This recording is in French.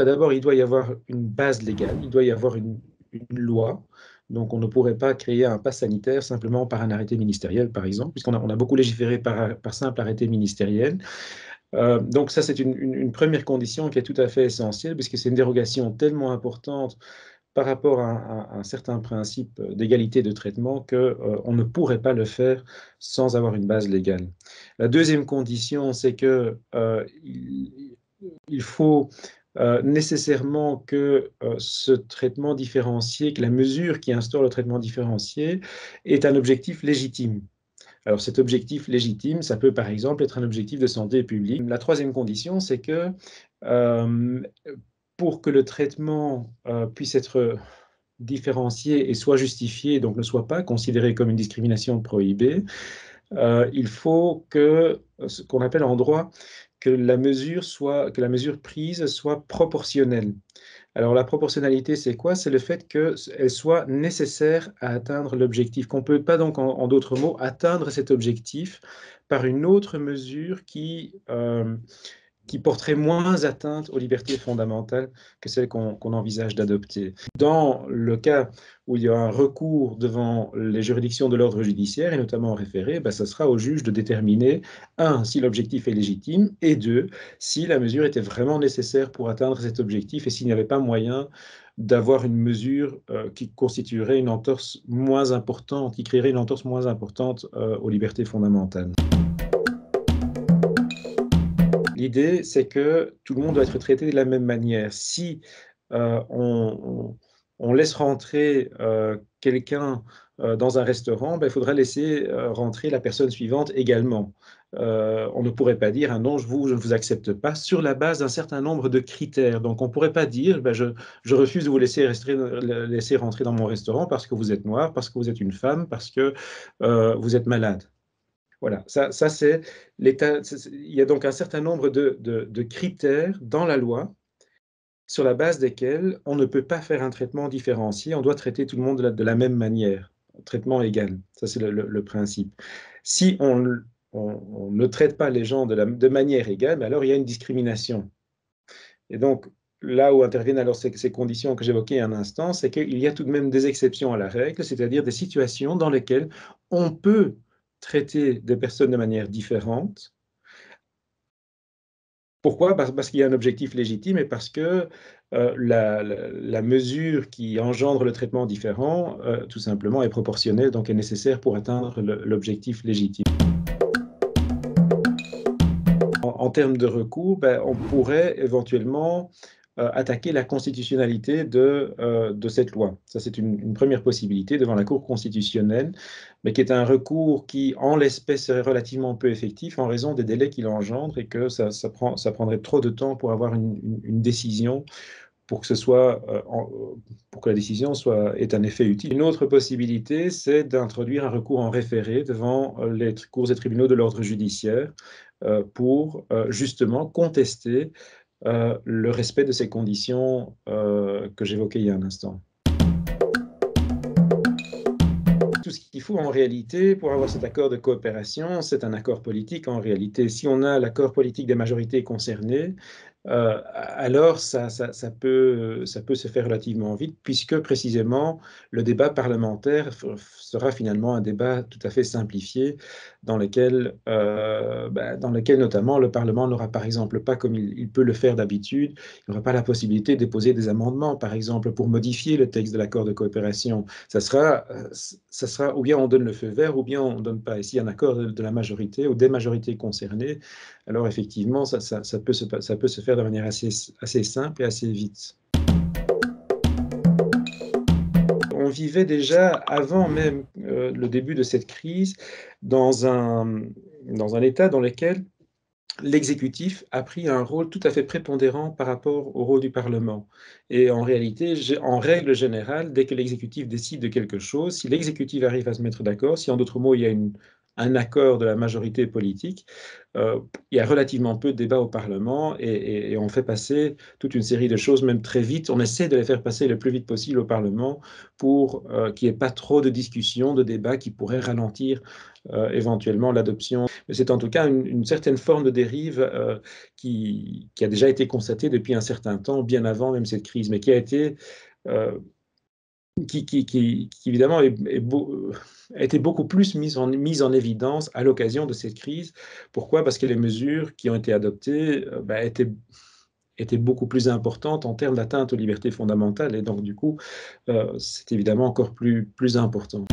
d'abord, il doit y avoir une base légale, il doit y avoir une loi. Donc, on ne pourrait pas créer un pass sanitaire simplement par un arrêté ministériel, par exemple, puisqu'on a beaucoup légiféré par simple arrêté ministériel. Donc, ça, c'est une première condition qui est tout à fait essentielle, puisque c'est une dérogation tellement importante par rapport à un certain principe d'égalité de traitement qu'on ne pourrait pas le faire sans avoir une base légale. La deuxième condition, c'est que il faut nécessairement que ce traitement différencié, que la mesure qui instaure le traitement différencié est un objectif légitime. Alors cet objectif légitime, ça peut par exemple être un objectif de santé publique. La troisième condition, c'est que euh, pour que le traitement puisse être différencié et soit justifié, donc ne soit pas considéré comme une discrimination prohibée, il faut que ce qu'on appelle en droit que la mesure prise soit proportionnelle. Alors la proportionnalité, c'est quoi? C'est le fait qu'elle soit nécessaire à atteindre l'objectif, qu'on ne peut pas donc, en d'autres mots, atteindre cet objectif par une autre mesure qui porterait moins atteinte aux libertés fondamentales que celles qu'on envisage d'adopter. Dans le cas où il y a un recours devant les juridictions de l'ordre judiciaire, et notamment en référé, ben, ça sera au juge de déterminer, un, si l'objectif est légitime, et deux, si la mesure était vraiment nécessaire pour atteindre cet objectif, et s'il n'y avait pas moyen d'avoir une mesure qui constituerait une entorse moins importante, qui créerait une entorse moins importante aux libertés fondamentales. L'idée, c'est que tout le monde doit être traité de la même manière. Si on laisse rentrer quelqu'un dans un restaurant, ben, il faudra laisser rentrer la personne suivante également. On ne pourrait pas dire, ah non, je ne vous accepte pas sur la base d'un certain nombre de critères. Donc, on ne pourrait pas dire, ben, je refuse de vous laisser rentrer dans mon restaurant parce que vous êtes noir, parce que vous êtes une femme, parce que vous êtes malade. Voilà, ça c'est l'état. Il y a donc un certain nombre de critères dans la loi sur la base desquels on ne peut pas faire un traitement différencié, on doit traiter tout le monde de la même manière, traitement égal. Ça, c'est le principe. Si on ne traite pas les gens de manière égale, alors il y a une discrimination. Et donc, là où interviennent alors ces conditions que j'évoquais un instant, c'est qu'il y a tout de même des exceptions à la règle, c'est-à-dire des situations dans lesquelles on peut traiter des personnes de manière différente. Pourquoi? Parce qu'il y a un objectif légitime et parce que la mesure qui engendre le traitement différent, tout simplement, est proportionnelle, donc est nécessaire pour atteindre l'objectif légitime. En termes de recours, ben, on pourrait éventuellement attaquer la constitutionnalité de cette loi. Ça, c'est une première possibilité devant la Cour constitutionnelle, mais qui est un recours qui, en l'espèce, serait relativement peu effectif en raison des délais qu'il engendre et que ça prendrait trop de temps pour avoir une décision pour que pour que la décision ait un effet utile. Une autre possibilité, c'est d'introduire un recours en référé devant les cours et tribunaux de l'ordre judiciaire pour justement contester le respect de ces conditions que j'évoquais il y a un instant. Tout ce qu'il faut en réalité pour avoir cet accord de coopération, c'est un accord politique en réalité. Si on a l'accord politique des majorités concernées, alors ça peut se faire relativement vite, puisque précisément le débat parlementaire sera finalement un débat tout à fait simplifié, dans lequel notamment le Parlement n'aura par exemple pas, comme il peut le faire d'habitude, il n'aura pas la possibilité de déposer des amendements, par exemple, pour modifier le texte de l'accord de coopération. Ça sera ou bien on donne le feu vert, ou bien on ne donne pas. Ici, un accord de la majorité ou des majorités concernées, alors effectivement, ça peut se faire de manière assez simple et assez vite. On vivait déjà, avant même le début de cette crise, dans un état dans lequel l'exécutif a pris un rôle tout à fait prépondérant par rapport au rôle du Parlement. Et en réalité, en règle générale, dès que l'exécutif décide de quelque chose, si l'exécutif arrive à se mettre d'accord, si en d'autres mots, il y a un accord de la majorité politique, il y a relativement peu de débats au Parlement et on fait passer toute une série de choses, même très vite. On essaie de les faire passer le plus vite possible au Parlement pour qu'il n'y ait pas trop de discussions, de débats qui pourraient ralentir éventuellement l'adoption. Mais c'est en tout cas une certaine forme de dérive qui a déjà été constatée depuis un certain temps, bien avant même cette crise, mais qui a été euh, qui évidemment a été beaucoup plus mise en évidence à l'occasion de cette crise. Pourquoi? Parce que les mesures qui ont été adoptées étaient beaucoup plus importantes en termes d'atteinte aux libertés fondamentales et donc du coup, c'est évidemment encore plus important.